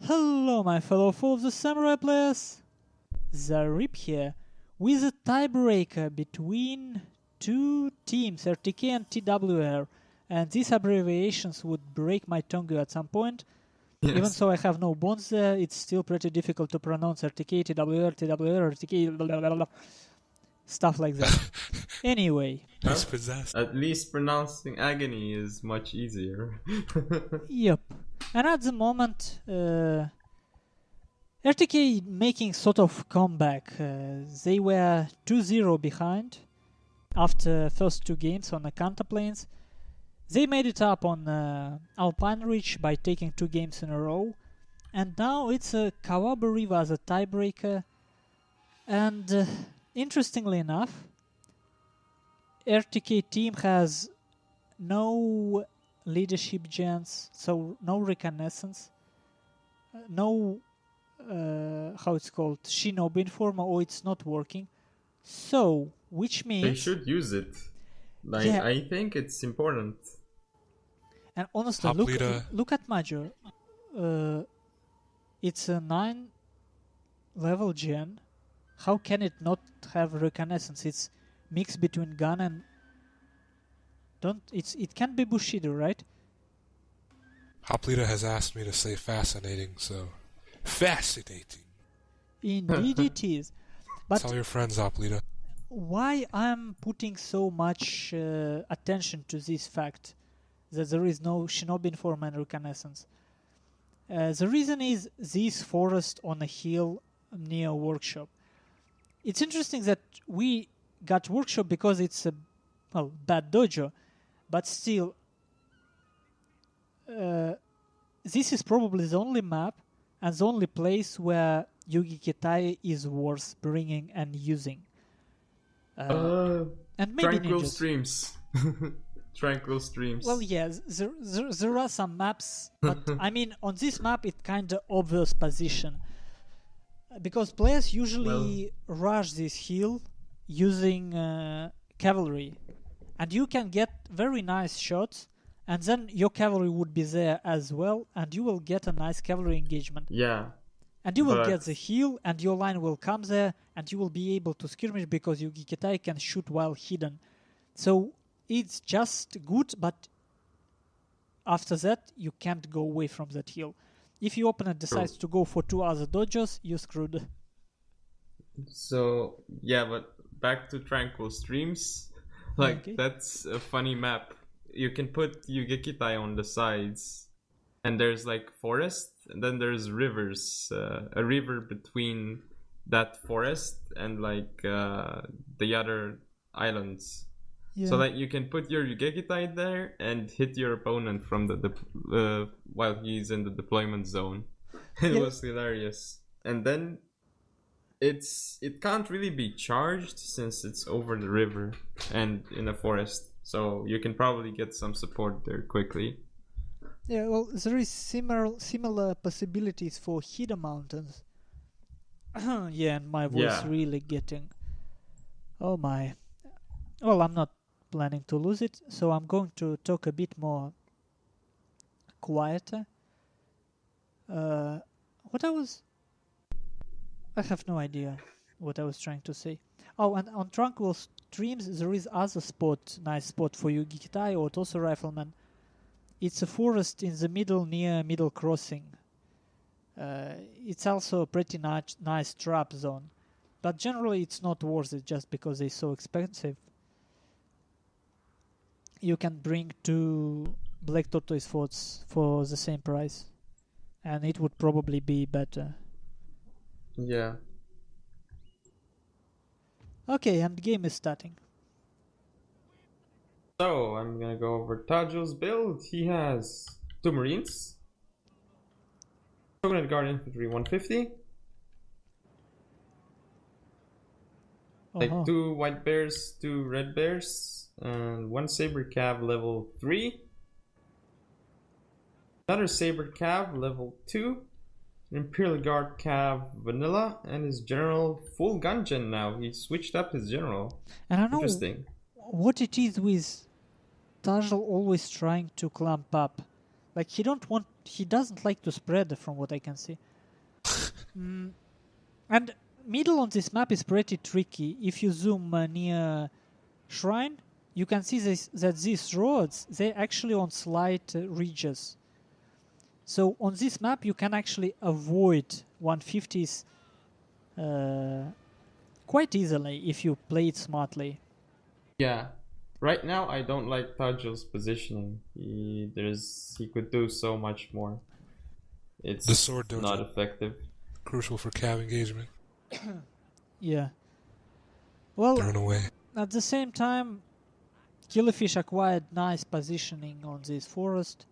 Hello, my fellow full of the samurai players! Zaript here, with a tiebreaker between two teams, RTK and TWR, and these abbreviations would break my tongue at some point. Yes. Even so I have no bonds there, it's still pretty difficult to pronounce RTK, TWR, TWR, RTK, blah, blah, blah, stuff like that. Anyway. He's possessed. At least pronouncing agony is much easier. Yep. And at the moment, RTK making sort of comeback. They were 2-0 behind after first two games on the counterplanes. They made it up on Alpine Ridge by taking two games in a row. And now it's a cavalry as a tiebreaker. And interestingly enough, RTK team has no leadership gens, so no reconnaissance, no how it's called, Shinobi Informer, or it's not working. So, which means they should use it. Like, yeah. I think it's important. And honestly, look at Major. It's a 9 level gen. How can it not have reconnaissance? It's mix between gun and it can't be Bushido, right? Hoplita has asked me to say fascinating, so fascinating. Indeed it is. But tell your friends, Hoplita. Why I'm putting so much attention to this fact that there is no Shinobi Informer and reconnaissance? The reason is this forest on a hill near workshop. It's interesting that we got workshop because it's a bad dojo, but still this is probably the only map and the only place where Yugi Kitai is worth bringing and using. And maybe Tranquil ninjas. Streams. Tranquil Streams. Well, yes, there are some maps, but I mean, on this map it kind of obvious position. Because players usually rush this hill using cavalry. And you can get very nice shots, and then your cavalry would be there as well, and you will get a nice cavalry engagement. Yeah. And you will get the hill, and your line will come there, and you will be able to skirmish because Yugi Kitai can shoot while hidden. So it's just good, but after that, you can't go away from that hill. If your opponent decides to go for two other dojos, you're screwed. So, yeah, but back to Tranquil Streams. Like, okay. That's a funny map. You can put Yugekitai on the sides, and there's like forest, and then there's rivers. A river between that forest and like the other islands. Yeah. So that you can put your Yugekitai there and hit your opponent from the while he's in the deployment zone. It was hilarious. And then it can't really be charged since it's over the river and in a forest. So you can probably get some support there quickly. Yeah, well, there is similar possibilities for hidden mountains. Yeah, and my voice really getting... Oh my. Well, I'm not planning to lose it, so I'm going to talk a bit more quieter. I have no idea what I was trying to say. Oh, and on Tranquil Streams there is other nice spot for Yugi Kitai or Tosu Rifleman. It's a forest in the middle near Middle Crossing. It's also a pretty nice trap zone. But generally it's not worth it just because they're so expensive. You can bring two Black Tortoise forts for the same price. And it would probably be better. Yeah. Okay, and the game is starting. So, I'm gonna go over Tajo's build. He has 2 Marines, Shogun Guard Infantry 150, like 2 White Bears, 2 Red Bears, and 1 Saber Cav level 3, another Saber Cav level 2, Imperial Guard Cav Vanilla, and his general full gun gen now. He switched up his general. And I know Interesting. what it is with Tajal always trying to clamp up. Like he doesn't like to spread, from what I can see. And middle on this map is pretty tricky. If you zoom near shrine, you can see that these roads, they're actually on slight ridges. So on this map, you can actually avoid 150s quite easily if you play it smartly. Yeah. Right now, I don't like Tajil's positioning. He could do so much more. It's The sword dojo. not effective. Crucial for cav engagement. Yeah. Well, Thrown away. at the same time, Killifish acquired nice positioning on this forest.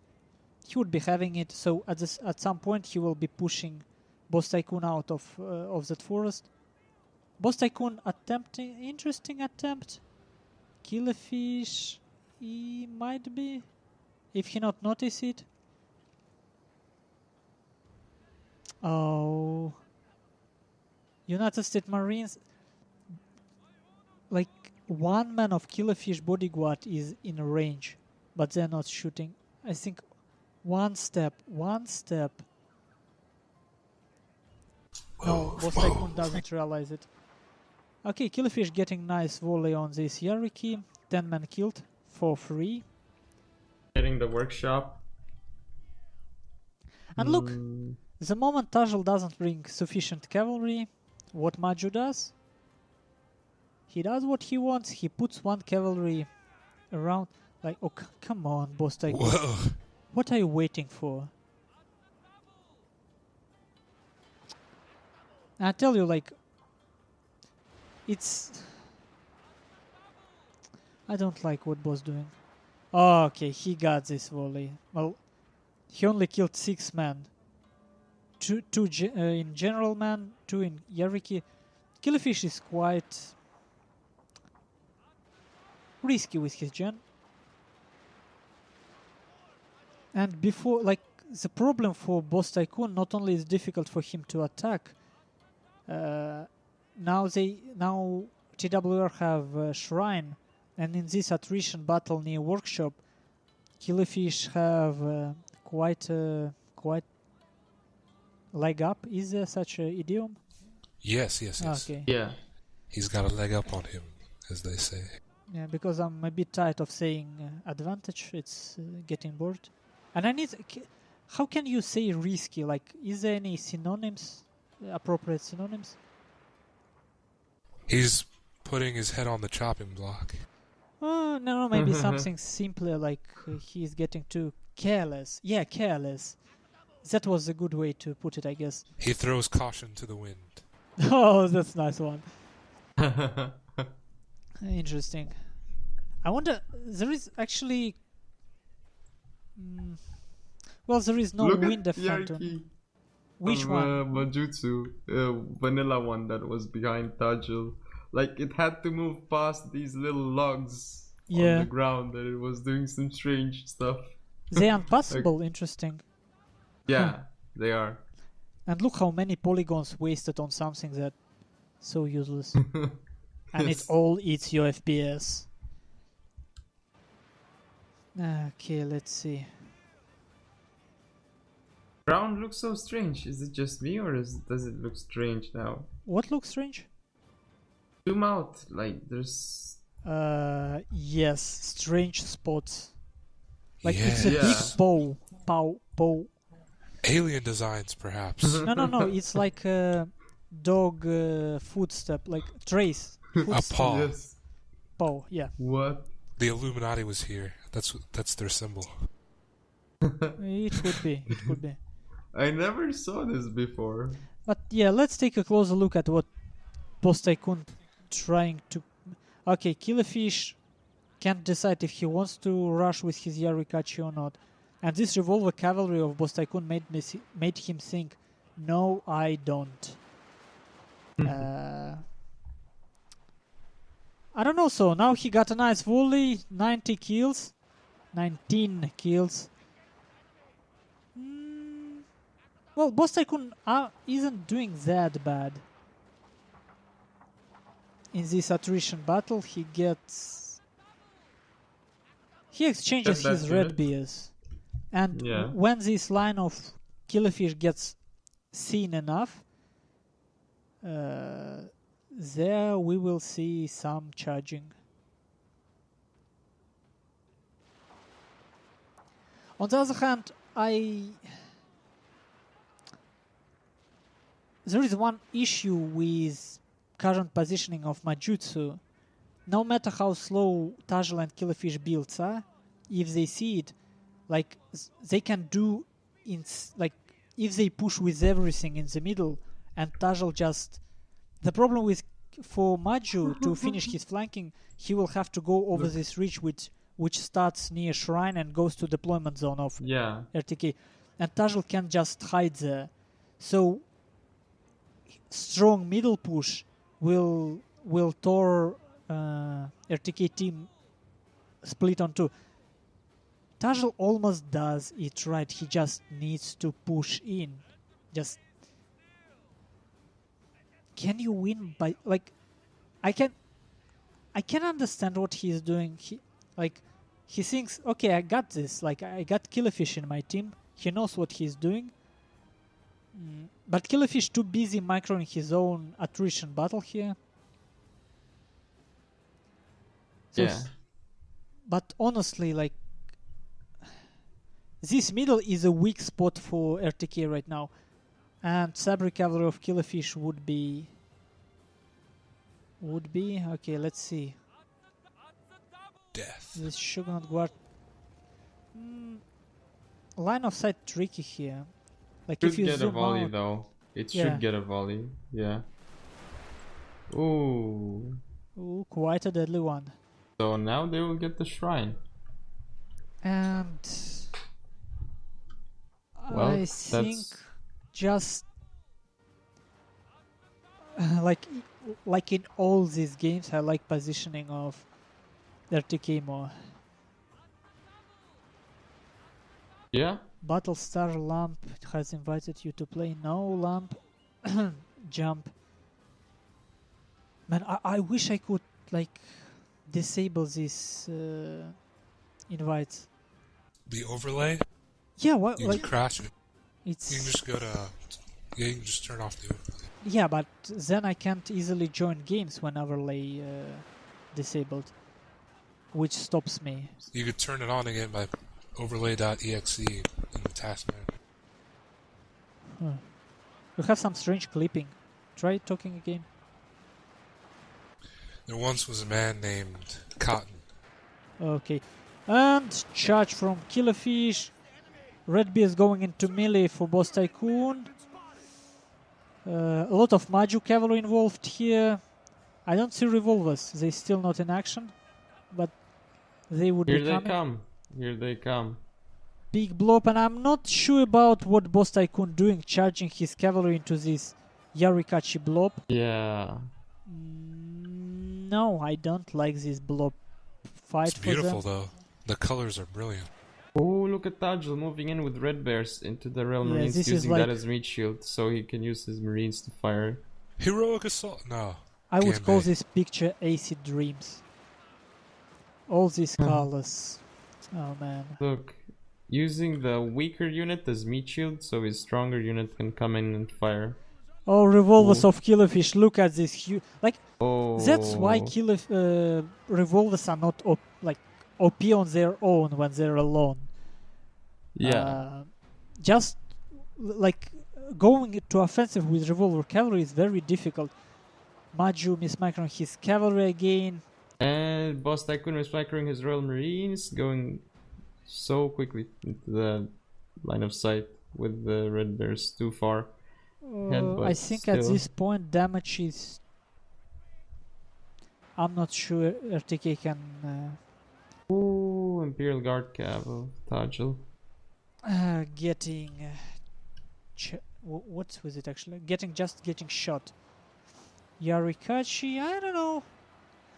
He would be having it, so at some point he will be pushing Boss Tycoon out of that forest. Boss Tycoon interesting attempt. Killifish, he might be, if he not notice it. Oh, United States Marines. Like, one man of Killifish bodyguard is in range, but they're not shooting. I think one step. No, Boss Tycoon doesn't realize it. Okay, Killifish getting nice volley on this Yariki. 10 men killed for free. Getting the workshop. And look, the moment Tajil doesn't bring sufficient cavalry, what Maju does? He does what he wants. He puts one cavalry around. Like, oh, come on, Boss Tycoon. Whoa. What are you waiting for? I tell you, like, I don't like what Boss doing. Oh, okay, he got this volley. Well, he only killed 6 men. Two in general man, 2 in Yariki. Killifish is quite risky with his gen. And before, like, the problem for Boss Tycoon, not only is difficult for him to attack, now TWR have Shrine, and in this attrition battle near Workshop, Killifish have quite leg up. Is there such an idiom? Yes. Okay. Yeah. He's got a leg up on him, as they say. Yeah, because I'm a bit tired of saying advantage. It's getting bored. And I need... How can you say risky? Like, is there any synonyms? Appropriate synonyms? He's putting his head on the chopping block. Oh, no, maybe something simpler, like he's getting too careless. Yeah, careless. That was a good way to put it, I guess. He throws caution to the wind. Oh, that's a nice one. Interesting. I wonder, there is actually... well, there is no wind effect on... Which one? Manjutsu, vanilla one that was behind Tajil. Like, it had to move past these little logs on the ground, and it was doing some strange stuff. They are impossible, interesting. Yeah, they are. And look how many polygons wasted on something that so useless. And it all eats your FPS. Okay, let's see. Ground looks so strange. Is it just me, or does it look strange now? What looks strange? Zoom out, like there's... yes, strange spots. Like it's Yeah. a big bow. Alien designs, perhaps. No, it's like a dog footstep, like trace. A paw. Yes. Paw, yeah. What? The Illuminati was here. That's their symbol. It could be. I never saw this before. But yeah, let's take a closer look at what Boss Tycoon trying to... Okay, Killifish can't decide if he wants to rush with his Yarikachi or not. And this revolver cavalry of Boss Tycoon made him think, no, I don't. I don't know, so now he got a nice volley, 19 kills. Well, Boss Tycoon isn't doing that bad. In this attrition battle, he exchanges his red beers. And Yeah. when this line of killerfish gets thin enough, there we will see some charging. On the other hand, there is one issue with current positioning of Majutsu. No matter how slow Tajal and Killerfish builds are, if they see it, like they can do, like if they push with everything in the middle, and Tajal just. The problem with for Maju to finish his flanking, he will have to go over this ridge which starts near Shrine and goes to deployment zone of RTK, and Tajal can just hide there. So strong middle push will tore RTK team split on two. Tajal almost does it right. He just needs to push in. Just can you win by like? I can understand what he's doing. He thinks, okay, I got this. Like I got Killerfish in my team. He knows what he's doing. But Killerfish too busy microing his own attrition battle here. So but honestly, like this middle is a weak spot for RTK right now, and Sabri Cavalry of Killerfish would be okay. Let's see. Death. This Shogun Guard line of sight tricky here. Like Should if you get a zoom volley out, though. It should get a volley. Yeah. Ooh. Quite a deadly one. So now they will get the shrine. And Well, I think just like in all these games, I like positioning of RTK more. Yeah. Battlestar Lamp has invited you to play. No, Lamp. Jump. Man, I wish I could like disable these invites. The overlay? Yeah, what You like can crash it. it's You can just go to... Yeah, you can just turn off the overlay. yeah, but then I can't easily join games when overlay disabled, which stops me. You could turn it on again by overlay.exe in the task manager. You have some strange clipping. Try talking again. There once was a man named Cotton. Okay. And charge from Killerfish. Red Beer is going into melee for Boss Tycoon. A lot of Maju cavalry involved here. I don't see revolvers. They're still not in action. But they would be coming. Here they come. Big blob, and I'm not sure about what Boss Tycoon doing, charging his cavalry into this Yarikachi blob. Yeah. No, I don't like this blob fight. It's beautiful though. The colors are brilliant. Oh, look at Tajal moving in with red bears into the Realm Yeah, Marines, this is using like- that as meat shield, so he can use his Marines to fire. Heroic assault? No. I would Can't call be. this picture Acid Dreams. All these colors. Oh man. Look, using the weaker unit as meat shield, so his stronger unit can come in and fire. Oh, revolvers Ooh. of Killerfish. Look at this huge. Like, Oh. that's why revolvers are not OP on their own when they're alone. Yeah. Just like going to offensive with revolver cavalry is very difficult. Maju mismicroing his cavalry again. And Boss Tycoon is microing his Royal Marines, going so quickly into the line of sight with the red bears too far. But I think at still. this point damage is. I'm not sure RTK can. Ooh, Imperial Guard Cav of Tajal. Getting. What's with it actually? Getting shot. Yarikachi, I don't know.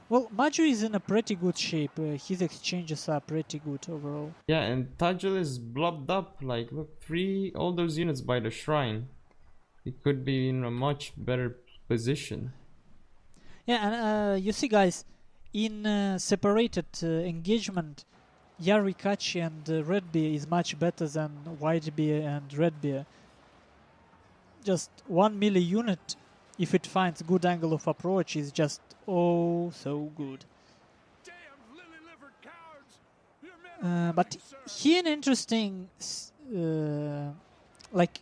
Well, Maju is in a pretty good shape. His exchanges are pretty good overall. Yeah, and Tajal is blobbed up. Like, look, all those units by the shrine. It could be in a much better position. Yeah, and you see, guys, in separated engagement, Yarikachi and Red Beer is much better than White Beer and Red Beer. Just 1 melee unit, if it finds good angle of approach, is just oh so good. But here an interesting, like,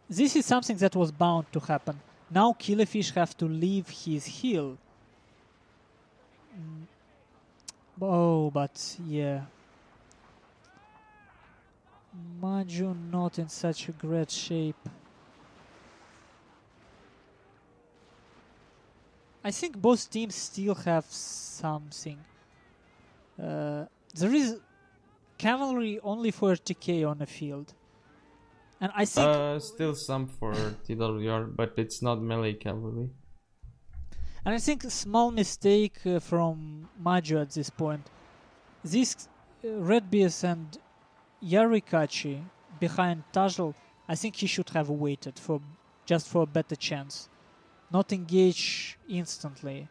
this is something that was bound to happen. Now Killerfish have to leave his hill. Oh, but yeah. Maju not in such a great shape. I think both teams still have something. There is cavalry only for RTK on the field. And I think still some for TWR, but it's not melee cavalry. And I think a small mistake from Maju at this point. This Red Beers and Yarikachi behind Tajl, I think he should have waited for just for a better chance. Not engage instantly.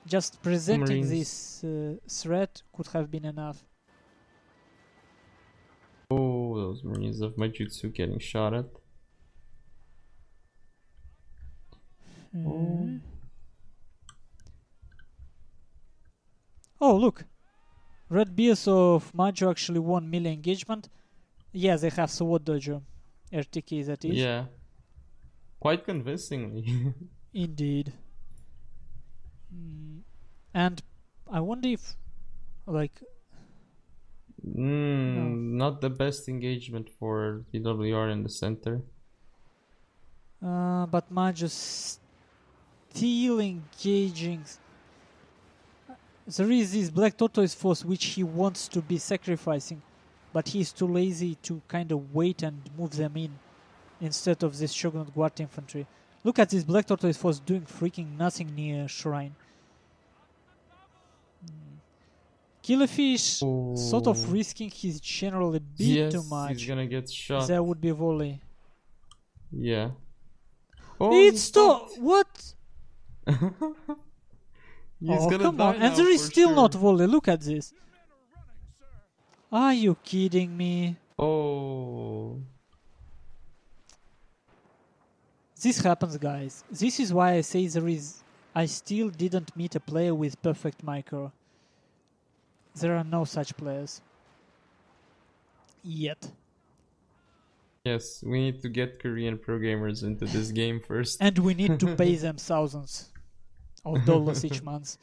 Just presenting Marines. this threat could have been enough. Oh, those Marines of Majutsu getting shot at. Oh, look. Red Beers of Maju actually won melee engagement. Yeah, they have sword dojo. RTK that is. Yeah. Quite convincingly. Indeed. And I wonder if, like... Not the best engagement for TWR in the center. But Maju still engaging. There is this Black Tortoise force which he wants to be sacrificing, but he's too lazy to kind of wait and move them in instead of this Shogun Guard infantry. Look at this Black Tortoise force doing freaking nothing near Shrine. Killerfish sort of risking his general a bit too much. He's gonna get shot. There would be volley. Yeah. Oh, It's still what? He's gonna come die on! And now there is for still sure. not volley. Look at this. Are you kidding me? Oh. This happens, guys. This is why I say I still didn't meet a player with perfect micro. There are no such players. Yet. Yes, we need to get Korean pro gamers into this game first. And we need to pay them thousands of dollars each month.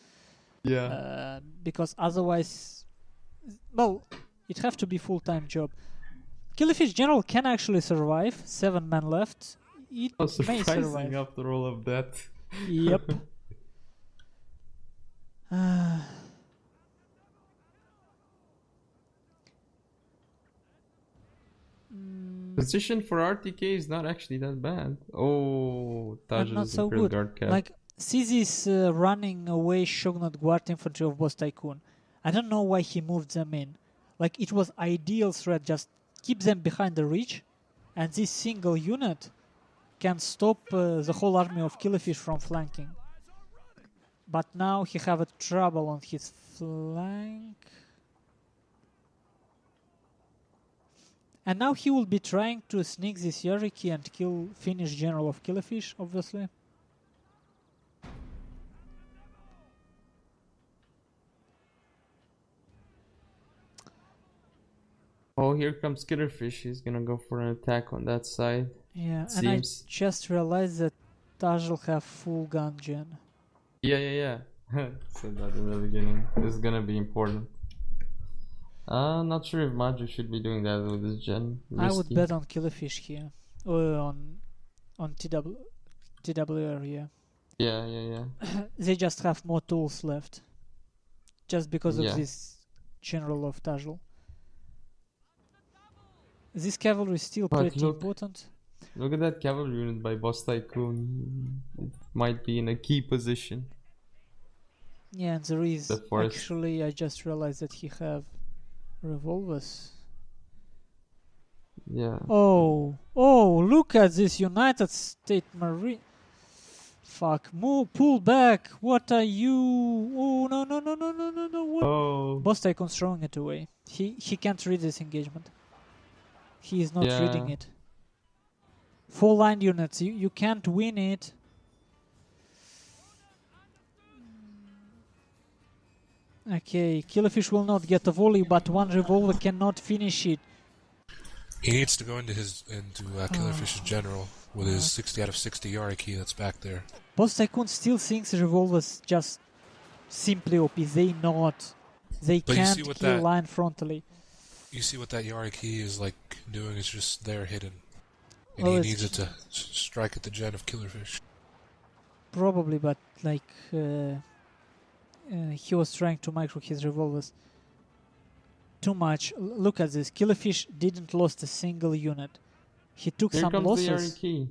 Yeah. Because otherwise, well, it have to be full-time job. Killerfish General can actually survive. 7 men left. It may survive. Surprising after all of that. Yep. Position for RTK is not actually that bad. Oh, Taj not is so Imperial good. Guard cap. Like, see this running away Shogunate Guard infantry of Boss Tycoon. I don't know why he moved them in. Like, it was ideal threat, just keep them behind the ridge, and this single unit can stop the whole army of Killerfish from flanking. But now he have a trouble on his flank. And now he will be trying to sneak this Yariki and finish General of Killerfish, obviously. Oh, here comes Killerfish. He's gonna go for an attack on that side. Yeah, Seems. and I just realized that Taj will have full gun gen. Yeah. Said that in the beginning. This is gonna be important. Not sure if Maju should be doing that with this gen. Risky. I would bet on Killerfish here. Or on TWR, yeah. Yeah. They just have more tools left. Just because of this General of Tajl. This cavalry is still pretty important. Look at that cavalry unit by Boss Tycoon. It might be in a key position. Yeah, and there is actually, I just realized that he have revolvers. Yeah. Oh, look at this United States Marine. Fuck. Move, pull back. What are you? Oh, no. What? Oh. Boss Tycoon's throwing it away. He can't read this engagement. He is not reading it. 4 line units. You can't win it. Okay, Killerfish will not get a volley, but one revolver cannot finish it. He needs to go into Killerfish's general with his 60 out of 60 Yari key that's back there. Boss Tycoon still thinks revolvers just simply OP. They not. They But can't you see kill line frontally. You see what that Yari key is like doing? It's just there hidden. And Well, he needs it to strike at the gen of Killerfish. Probably, but like he was trying to micro his revolvers too much. Look at this. Killerfish didn't lost a single unit. He took Here some comes losses. the Yari key.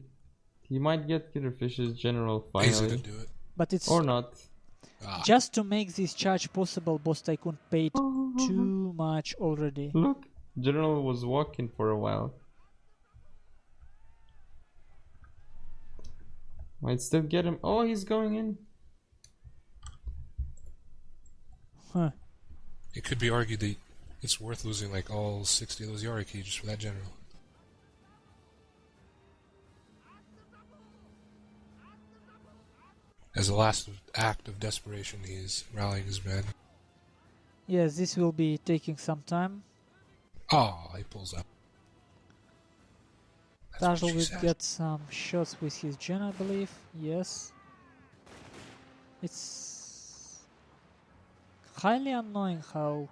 He might get Killerfish's general He's finally. gonna do it. But it's Or not. just to make this charge possible. Boss Tycoon paid too much already. Look, general was walking for a while. Might still get him. Oh, he's going in. Huh. It could be argued that it's worth losing like all 60 of those Yari keys just for that general. As a last act of desperation, he's rallying his men. Yes, this will be taking some time. Oh, he pulls out. That's what Tajal she will said. get some shots with his gen, I believe. Yes. It's highly annoying how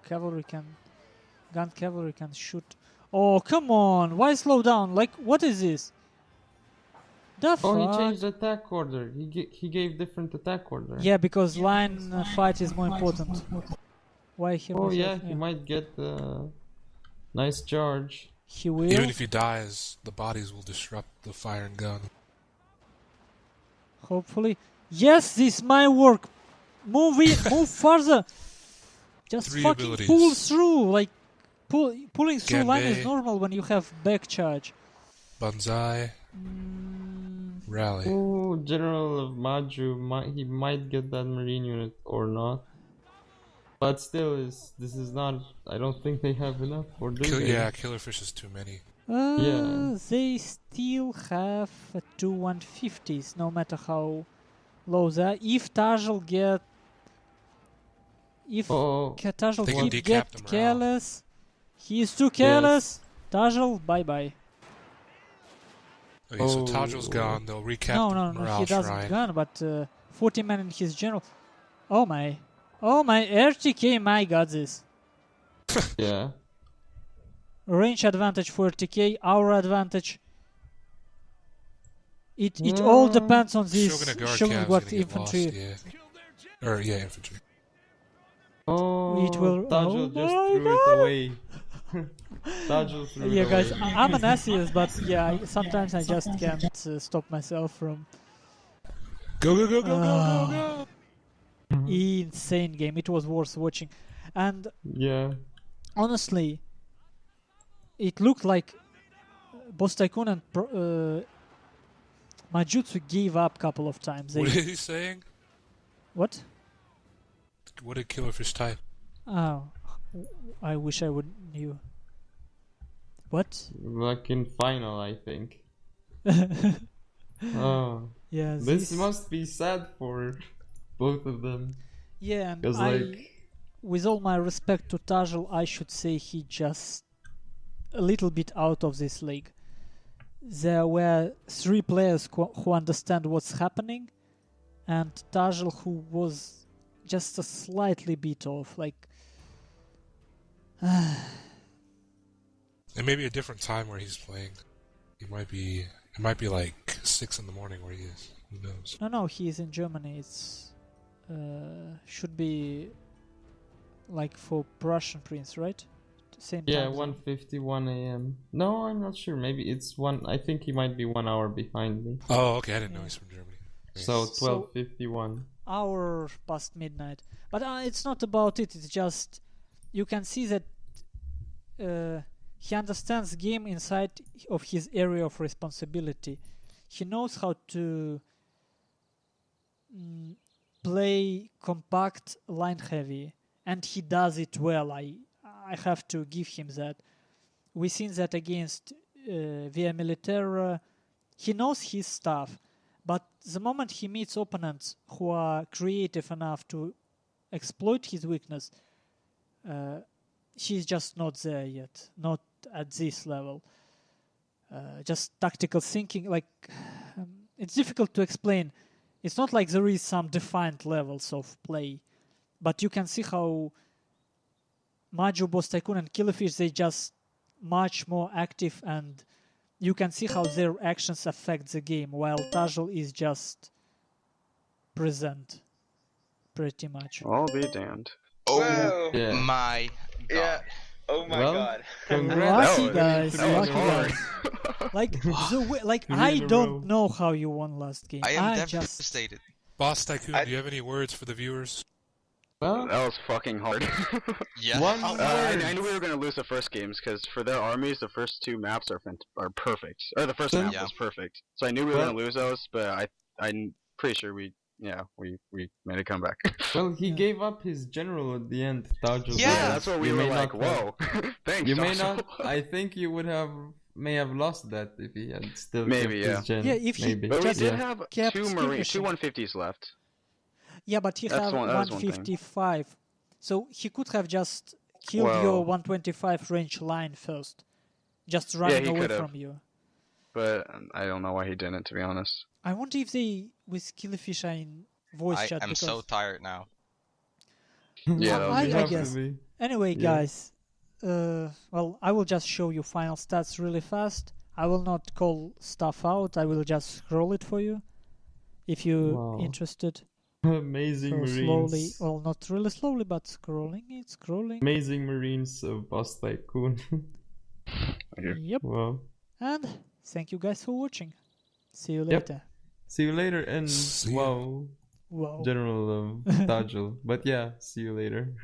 gun cavalry can shoot. Oh, come on! Why slow down? Like, what is this? The Oh, he fuck? changed attack order. He gave different attack order. Yeah, because line fight is more important. Why he? Oh yeah, he might get a nice charge. He will. Even if he dies, the bodies will disrupt the firing gun. Hopefully. Yes, this might work. Move in, move further. Just Three fucking abilities. pull through. Like, pulling through line is Ganbei. normal when you have back charge. Banzai, rally. Oh, General of Maju, he might get that marine unit or not. But still, this is not. I don't think they have enough for this. Killerfish is too many. Yeah. They still have 2 150s, no matter how low they are. If Tajal get... If Oh, Tajal They can keep decap get them around. careless, he is too careless. Tajal, bye-bye. Okay, so Oh. Tajo's gone. They'll recap No, the morale he doesn't shrine. gun, but 40 men in his general. Oh my, RTK, my god, this. yeah. Range advantage for RTK, our advantage. It all depends on this Shogun Guard Shogun Cav's Guard gonna get infantry. lost, yeah. Infantry. Oh, It will- Tajal oh just my threw it away. Tajal threw Yeah, it guys, away. I'm an atheist, but yeah, sometimes I just can't stop myself from Go! insane game. It was worth watching, and Yeah. honestly, it looked like Boss Tycoon and Majutsu gave up a couple of times. What is he saying? What? What did Killerfish type? Oh, I wish I would knew. What? Like in final, I think. Oh, Yeah, this must be sad for both of them. yeah, and Because with all my respect to Tajal, I should say he just a little bit out of this league. There were 3 players who understand what's happening, and Tajal who was just a slightly bit off. Like, It may be a different time where he's playing. It might be like 6 in the morning where he is. Who knows? no, he is in Germany. It's should be like for Prussian Prince, right? Same Yeah, time zone. 1:51 a.m. No, I'm not sure. Maybe it's one. I think he might be 1 hour behind me. Oh, okay. I didn't know he's from Germany. So So- 12:51. Hour past midnight. But it's not about it. It's just you can see that he understands game inside of his area of responsibility. He knows how to play compact line heavy, and he does it well. I have to give him that. We've seen that against Via Militaire. He knows his stuff, but the moment he meets opponents who are creative enough to exploit his weakness, he's just not there yet, not at this level. Just tactical thinking, like it's difficult to explain. It's not like there is some defined levels of play, but you can see how Maju, Boss Tycoon, and Killerfish, they just much more active, and you can see how their actions affect the game, while Tajal is just present, pretty much. I'll be damned. Oh Yeah. my god. Yeah. Oh my Well, god. congrats. Lucky guys, that was lucky hard. guys. Like the way, like Three I in a don't row. know how you won last game. I am just devastated. Boss Tycoon, do you have any words for the viewers? Well, That was fucking hard. Yeah. one I knew we were gonna lose the first games because for their armies, the first two maps are perfect. Or the first map Yeah. was perfect. So I knew we were Well- gonna lose those, but I'm pretty sure we made a comeback. Well, he Yeah. gave up his general at the end, Tajal. Yeah, that's what we You were may like. not have- Whoa, thanks. You may Joshua. not. I think you may have lost that if he had still Maybe, kept his gen. Yeah, if he- maybe. But we Just did have kept two skirmishing. 150s left. yeah, but he That's had one- that was one thing. 155, so he could have just killed Well- your 125 range line first, just running he away could've. from you. But I don't know why he didn't, to be honest. I wonder if they with Killerfish are in voice I chat. am because... so tired now. Yeah, that was I good. guess. Anyway, Yeah. guys, well, I will just show you final stats really fast. I will not call stuff out. I will just scroll it for you, if you're Wow. interested. Amazing So Marines. slowly, well, not really slowly, but scrolling. It's scrolling. Amazing Marines of Boss Tycoon. Yep. Wow. And thank you guys for watching. See you Yep. later. See you later, and See ya. wow, Wow. General Tajal. But yeah, see you later.